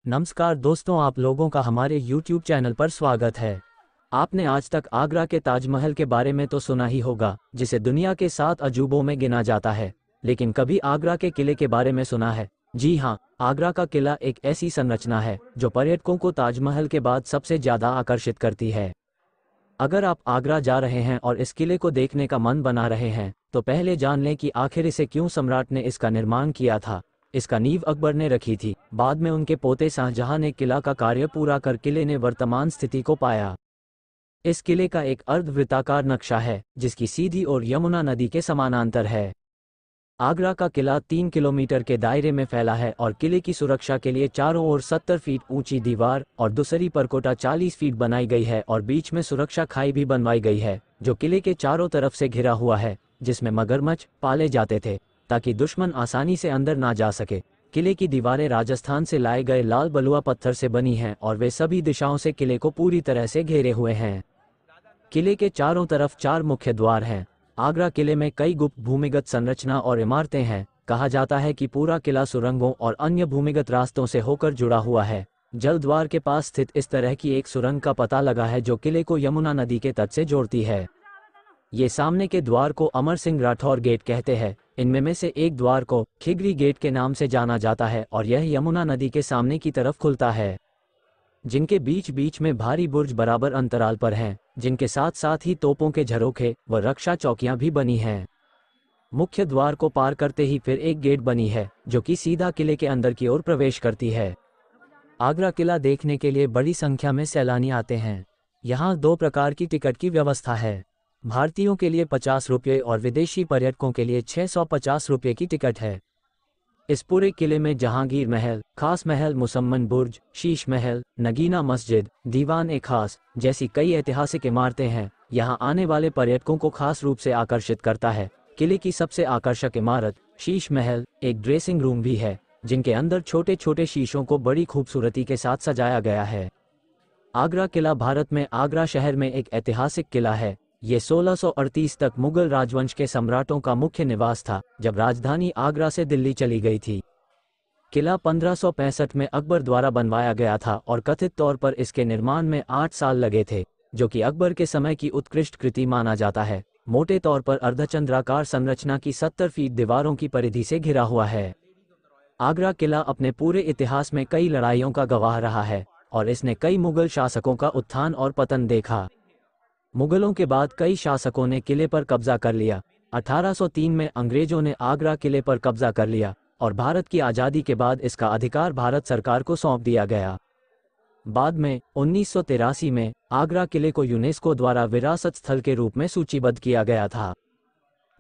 नमस्कार दोस्तों, आप लोगों का हमारे YouTube चैनल पर स्वागत है। आपने आज तक आगरा के ताजमहल के बारे में तो सुना ही होगा, जिसे दुनिया के 7 अजूबों में गिना जाता है, लेकिन कभी आगरा के किले के बारे में सुना है? जी हाँ, आगरा का किला एक ऐसी संरचना है जो पर्यटकों को ताजमहल के बाद सबसे ज़्यादा आकर्षित करती है। अगर आप आगरा जा रहे हैं और इस किले को देखने का मन बना रहे हैं, तो पहले जान लें कि आखिर इसे क्यों सम्राट ने इसका निर्माण किया था। इसका नींव अकबर ने रखी थी, बाद में उनके पोते शाहजहां ने किला का कार्य पूरा कर किले ने वर्तमान स्थिति को पाया। इस किले का एक अर्धवृत्ताकार नक्शा है, जिसकी सीधी ओर यमुना नदी के समानांतर है। आगरा का किला 3 किलोमीटर के दायरे में फैला है और किले की सुरक्षा के लिए चारों ओर 70 फीट ऊंची दीवार और दूसरी परकोटा 40 फीट बनाई गई है और बीच में सुरक्षा खाई भी बनवाई गई है, जो किले के चारों तरफ से घिरा हुआ है, जिसमें मगरमच्छ पाले जाते थे ताकि दुश्मन आसानी से अंदर ना जा सके। किले की दीवारें राजस्थान से लाए गए लाल बलुआ पत्थर से बनी हैं और वे सभी दिशाओं से किले को पूरी तरह से घेरे हुए हैं। किले के चारों तरफ 4 मुख्य द्वार हैं। आगरा किले में कई गुप्त भूमिगत संरचना और इमारतें हैं। कहा जाता है कि पूरा किला सुरंगों और अन्य भूमिगत रास्तों से होकर जुड़ा हुआ है। जल द्वार के पास स्थित इस तरह की एक सुरंग का पता लगा है जो किले को यमुना नदी के तट से जोड़ती है। ये सामने के द्वार को अमर सिंह राठौर गेट कहते हैं। इनमें में से एक द्वार को खिगरी गेट के नाम से जाना जाता है और यह यमुना नदी के सामने की तरफ खुलता है, जिनके बीच बीच में भारी बुर्ज बराबर अंतराल पर हैं, जिनके साथ साथ ही तोपों के झरोखे व रक्षा चौकियां भी बनी हैं। मुख्य द्वार को पार करते ही फिर एक गेट बनी है जो कि सीधा किले के अंदर की ओर प्रवेश करती है। आगरा किला देखने के लिए बड़ी संख्या में सैलानी आते हैं। यहाँ 2 प्रकार की टिकट की व्यवस्था है। भारतीयों के लिए 50 रुपये और विदेशी पर्यटकों के लिए 650 रुपये की टिकट है। इस पूरे किले में जहांगीर महल, खास महल, मुसम्मन बुर्ज, शीश महल, नगीना मस्जिद, दीवान ए खास जैसी कई ऐतिहासिक इमारतें हैं। यहाँ आने वाले पर्यटकों को खास रूप से आकर्षित करता है। किले की सबसे आकर्षक इमारत शीश महल एक ड्रेसिंग रूम भी है, जिनके अंदर छोटे छोटे शीशों को बड़ी खूबसूरती के साथ सजाया गया है। आगरा किला भारत में आगरा शहर में एक ऐतिहासिक किला है। ये 1638 तक मुगल राजवंश के सम्राटों का मुख्य निवास था, जब राजधानी आगरा से दिल्ली चली गई थी। किला 1565 में अकबर द्वारा बनवाया गया था और कथित तौर पर इसके निर्माण में 8 साल लगे थे, जो कि अकबर के समय की उत्कृष्ट कृति माना जाता है। मोटे तौर पर अर्धचंद्राकार संरचना की 70 फीट दीवारों की परिधि से घिरा हुआ है। आगरा किला अपने पूरे इतिहास में कई लड़ाइयों का गवाह रहा है और इसने कई मुगल शासकों का उत्थान और पतन देखा। मुगलों के बाद कई शासकों ने किले पर कब्जा कर लिया। 1803 में अंग्रेजों ने आगरा किले पर कब्जा कर लिया और भारत की आज़ादी के बाद इसका अधिकार भारत सरकार को सौंप दिया गया। बाद में 1983 में आगरा किले को यूनेस्को द्वारा विरासत स्थल के रूप में सूचीबद्ध किया गया था।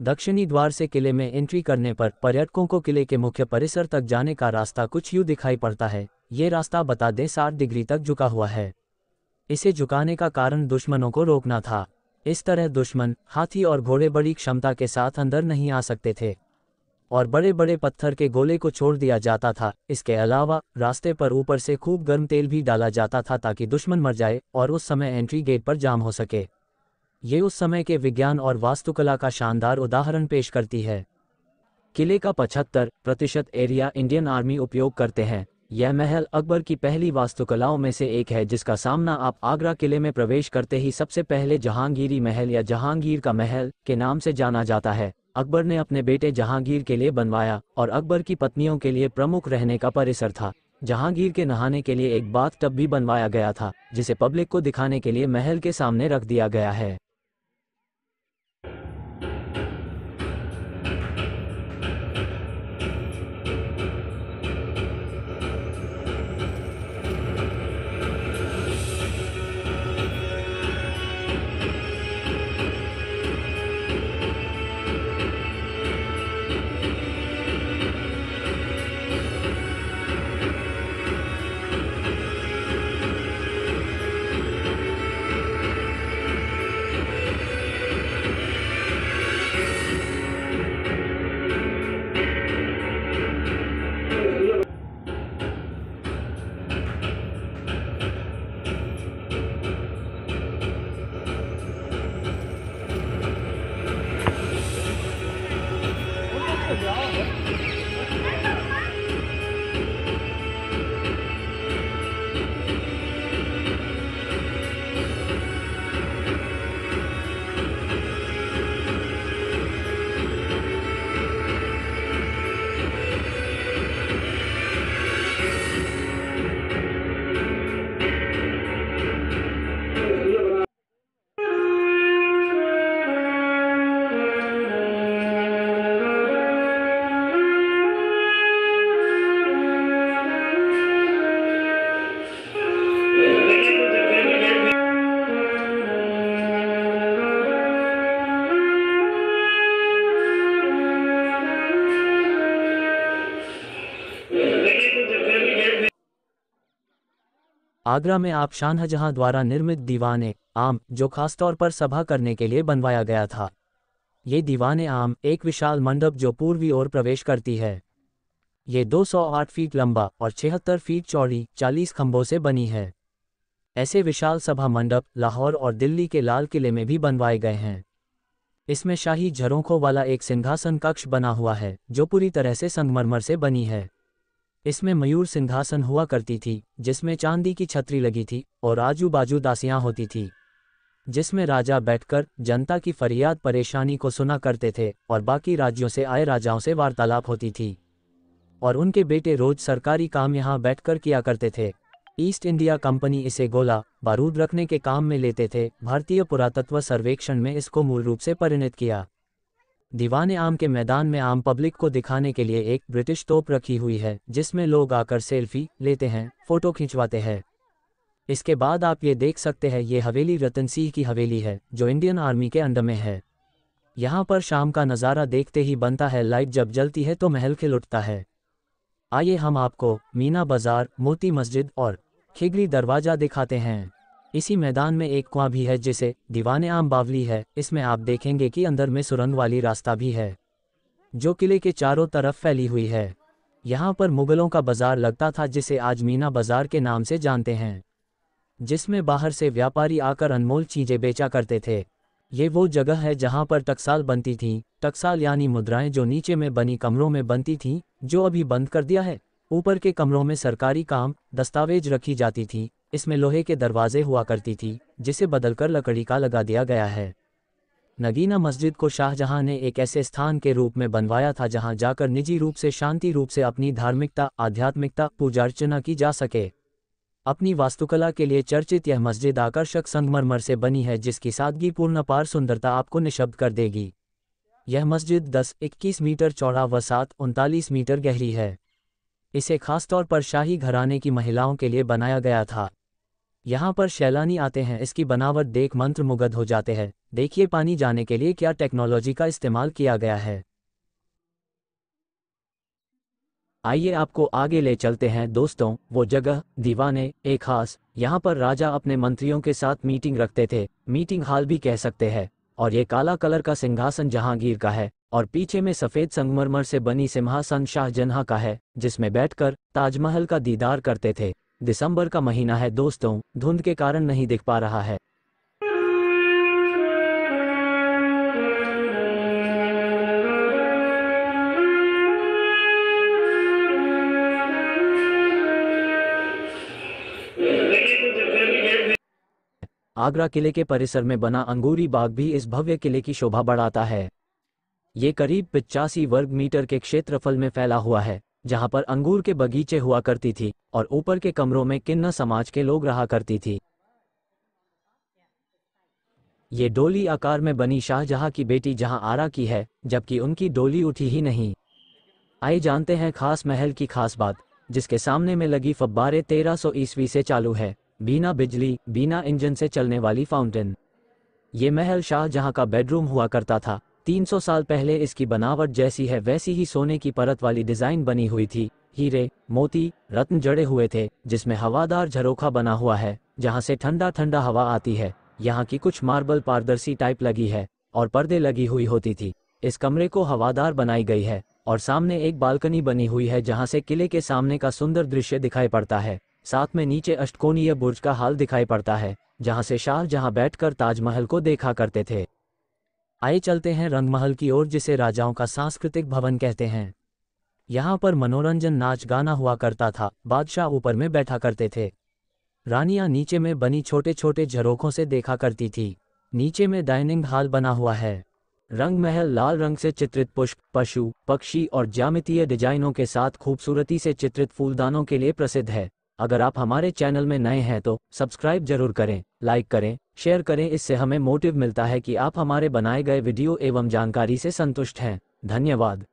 दक्षिणी द्वार से किले में एंट्री करने पर पर्यटकों को किले के मुख्य परिसर तक जाने का रास्ता कुछ यूं दिखाई पड़ता है। ये रास्ता बता दें 60 डिग्री तक झुका हुआ है। इसे झुकाने का कारण दुश्मनों को रोकना था। इस तरह दुश्मन हाथी और घोड़े बड़ी क्षमता के साथ अंदर नहीं आ सकते थे और बड़े बड़े पत्थर के गोले को छोड़ दिया जाता था। इसके अलावा रास्ते पर ऊपर से खूब गर्म तेल भी डाला जाता था ताकि दुश्मन मर जाए और उस समय एंट्री गेट पर जाम हो सके। ये उस समय के विज्ञान और वास्तुकला का शानदार उदाहरण पेश करती है। किले का 75% एरिया इंडियन आर्मी उपयोग करते हैं। यह महल अकबर की पहली वास्तुकलाओं में से एक है, जिसका सामना आप आगरा किले में प्रवेश करते ही सबसे पहले जहांगीरी महल या जहांगीर का महल के नाम से जाना जाता है। अकबर ने अपने बेटे जहांगीर के लिए बनवाया और अकबर की पत्नियों के लिए प्रमुख रहने का परिसर था। जहांगीर के नहाने के लिए एक बाथ टब भी बनवाया गया था, जिसे पब्लिक को दिखाने के लिए महल के सामने रख दिया गया है। आगरा में आप शाहजहां द्वारा निर्मित दीवाने आम, जो खासतौर पर सभा करने के लिए बनवाया गया था। ये दीवाने आम एक विशाल मंडप जो पूर्वी ओर प्रवेश करती है। ये 208 फीट लंबा और 76 फीट चौड़ी 40 खंभों से बनी है। ऐसे विशाल सभा मंडप लाहौर और दिल्ली के लाल किले में भी बनवाए गए हैं। इसमें शाही झरोखों वाला एक सिंहासन कक्ष बना हुआ है जो पूरी तरह से संगमरमर से बनी है। इसमें मयूर सिंहासन हुआ करती थी जिसमें चांदी की छतरी लगी थी और आजू बाजू दासियां होती थी, जिसमें राजा बैठकर जनता की फरियाद परेशानी को सुना करते थे और बाकी राज्यों से आए राजाओं से वार्तालाप होती थी और उनके बेटे रोज सरकारी काम यहाँ बैठकर किया करते थे। ईस्ट इंडिया कंपनी इसे गोला बारूद रखने के काम में लेते थे। भारतीय पुरातत्व सर्वेक्षण में इसको मूल रूप से परिणत किया। दीवाने आम के मैदान में आम पब्लिक को दिखाने के लिए एक ब्रिटिश तोप रखी हुई है जिसमें लोग आकर सेल्फी लेते हैं, फोटो खिंचवाते हैं। इसके बाद आप ये देख सकते हैं, ये हवेली रतन सिंह की हवेली है जो इंडियन आर्मी के अंडर में है। यहाँ पर शाम का नज़ारा देखते ही बनता है, लाइट जब जलती है तो महल खिल उठता है। आइए हम आपको मीना बाजार, मोती मस्जिद और खिगरी दरवाज़ा दिखाते हैं। इसी मैदान में एक कुआं भी है जिसे दीवाने आम बावली है। इसमें आप देखेंगे कि अंदर में सुरंग वाली रास्ता भी है जो किले के चारों तरफ फैली हुई है। यहाँ पर मुगलों का बाजार लगता था जिसे आज मीना बाजार के नाम से जानते हैं, जिसमें बाहर से व्यापारी आकर अनमोल चीज़ें बेचा करते थे। ये वो जगह है जहाँ पर टकसाल बनती थीं। टकसाल यानी मुद्राएं जो नीचे में बनी कमरों में बनती थीं, जो अभी बंद कर दिया है। ऊपर के कमरों में सरकारी काम दस्तावेज रखी जाती थी। इसमें लोहे के दरवाजे हुआ करती थी जिसे बदलकर लकड़ी का लगा दिया गया है। नगीना मस्जिद को शाहजहां ने एक ऐसे स्थान के रूप में बनवाया था जहां जाकर निजी रूप से शांति रूप से अपनी धार्मिकता, आध्यात्मिकता, पूजा अर्चना की जा सके। अपनी वास्तुकला के लिए चर्चित यह मस्जिद आकर्षक संगमरमर से बनी है जिसकी सादगीपूर्ण अपार सुंदरता आपको निशब्द कर देगी। यह मस्जिद 10-21 मीटर चौड़ा व 7-39 मीटर गहरी है। इसे खासतौर पर शाही घराने की महिलाओं के लिए बनाया गया था। यहाँ पर सैलानी आते हैं, इसकी बनावट देख मंत्रमुग्ध हो जाते हैं। देखिए पानी जाने के लिए क्या टेक्नोलॉजी का इस्तेमाल किया गया है। आइए आपको आगे ले चलते हैं दोस्तों, वो जगह दीवाने एक खास। यहाँ पर राजा अपने मंत्रियों के साथ मीटिंग रखते थे, मीटिंग हॉल भी कह सकते हैं। और ये काला कलर का सिंहासन जहांगीर का है और पीछे में सफ़ेद संगमरमर से बनी सिंहासन शाहजहां का है जिसमें बैठकर ताजमहल का दीदार करते थे। दिसंबर का महीना है दोस्तों, धुंध के कारण नहीं दिख पा रहा है। आगरा किले के परिसर में बना अंगूरी बाग भी इस भव्य किले की शोभा बढ़ाता है। ये करीब 85 वर्ग मीटर के क्षेत्रफल में फैला हुआ है जहां पर अंगूर के बगीचे हुआ करती थी और ऊपर के कमरों में किन्ना समाज के लोग रहा करती थी। ये डोली आकार में बनी शाहजहां की बेटी जहां आरा की है, जबकि उनकी डोली उठी ही नहीं। आइए जानते हैं खास महल की खास बात, जिसके सामने में लगी फव्वारे 1300 ईस्वी से चालू है। बिना बिजली, बिना इंजन से चलने वाली फाउंटेन। ये महल शाहजहां का बेडरूम हुआ करता था। 300 साल पहले इसकी बनावट जैसी है वैसी ही सोने की परत वाली डिजाइन बनी हुई थी। हीरे, मोती, रत्न जड़े हुए थे जिसमें हवादार झरोखा बना हुआ है जहां से ठंडा ठंडा हवा आती है। यहाँ की कुछ मार्बल पारदर्शी टाइप लगी है और पर्दे लगी हुई होती थी। इस कमरे को हवादार बनाई गई है और सामने एक बालकनी बनी हुई है जहाँ से किले के सामने का सुंदर दृश्य दिखाई पड़ता है। साथ में नीचे अष्टकोणीय बुर्ज का हाल दिखाई पड़ता है जहां से शाहजहां बैठकर ताजमहल को देखा करते थे। आइए चलते हैं रंगमहल की ओर, जिसे राजाओं का सांस्कृतिक भवन कहते हैं। यहाँ पर मनोरंजन, नाच गाना हुआ करता था। बादशाह ऊपर में बैठा करते थे, रानियां नीचे में बनी छोटे छोटे झरोखों से देखा करती थी। नीचे में डाइनिंग हॉल बना हुआ है। रंगमहल लाल रंग से चित्रित पुष्प, पशु, पक्षी और ज्यामितीय डिजाइनों के साथ खूबसूरती से चित्रित फूलदानों के लिए प्रसिद्ध है। अगर आप हमारे चैनल में नए हैं तो सब्सक्राइब जरूर करें, लाइक करें, शेयर करें। इससे हमें मोटिव मिलता है कि आप हमारे बनाए गए वीडियो एवं जानकारी से संतुष्ट हैं। धन्यवाद।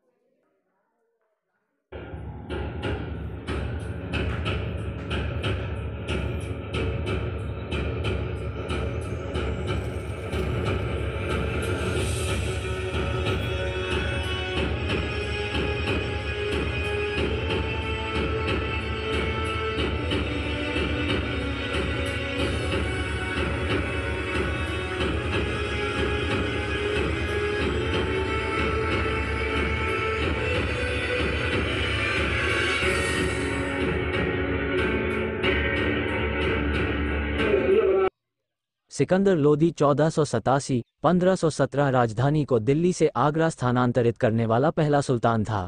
सिकंदर लोदी 1487-1517 राजधानी को दिल्ली से आगरा स्थानांतरित करने वाला पहला सुल्तान था।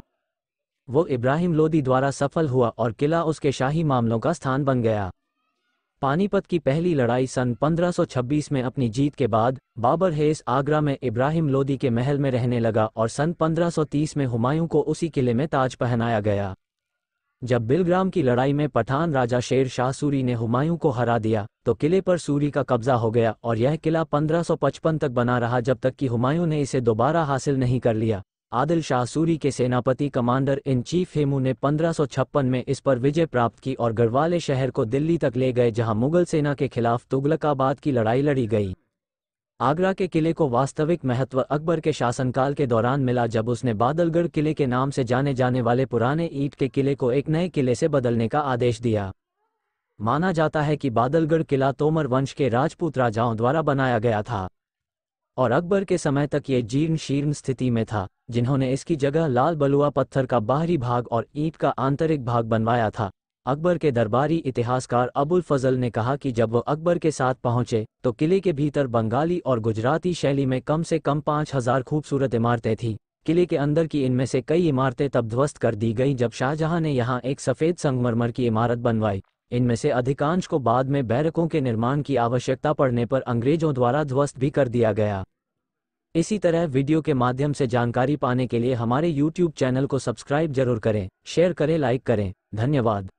वो इब्राहिम लोदी द्वारा सफल हुआ और किला उसके शाही मामलों का स्थान बन गया। पानीपत की पहली लड़ाई सन 1526 में अपनी जीत के बाद बाबर हेस आगरा में इब्राहिम लोदी के महल में रहने लगा और सन 1530 में हुमायूं को उसी किले में ताज पहनाया गया। जब बिलग्राम की लड़ाई में पठान राजा शेर शाह सूरी ने हुमायूं को हरा दिया तो किले पर सूरी का कब्जा हो गया और यह किला 1555 तक बना रहा, जब तक कि हुमायूं ने इसे दोबारा हासिल नहीं कर लिया। आदिल शाह सूरी के सेनापति कमांडर इन चीफ हेमू ने 1556 में इस पर विजय प्राप्त की और गढ़वाले शहर को दिल्ली तक ले गए, जहां मुगल सेना के खिलाफ तुगलकाबाद की लड़ाई लड़ी गई। आगरा के किले को वास्तविक महत्व अकबर के शासनकाल के दौरान मिला, जब उसने बादलगढ़ किले के नाम से जाने जाने वाले पुराने ईंट के किले को एक नए किले से बदलने का आदेश दिया। माना जाता है कि बादलगढ़ किला तोमर वंश के राजपूत राजाओं द्वारा बनाया गया था और अकबर के समय तक ये जीर्ण शीर्ण स्थिति में था, जिन्होंने इसकी जगह लाल बलुआ पत्थर का बाहरी भाग और ईंट का आंतरिक भाग बनवाया था। अकबर के दरबारी इतिहासकार अबुल फजल ने कहा कि जब वो अकबर के साथ पहुंचे तो किले के भीतर बंगाली और गुजराती शैली में कम से कम 5000 खूबसूरत इमारतें थीं। किले के अंदर की इनमें से कई इमारतें तब ध्वस्त कर दी गईं जब शाहजहां ने यहां एक सफ़ेद संगमरमर की इमारत बनवाई। इनमें से अधिकांश को बाद में बैरकों के निर्माण की आवश्यकता पड़ने पर अंग्रेजों द्वारा ध्वस्त भी कर दिया गया। इसी तरह वीडियो के माध्यम से जानकारी पाने के लिए हमारे YouTube चैनल को सब्सक्राइब जरूर करें, शेयर करें, लाइक करें। धन्यवाद।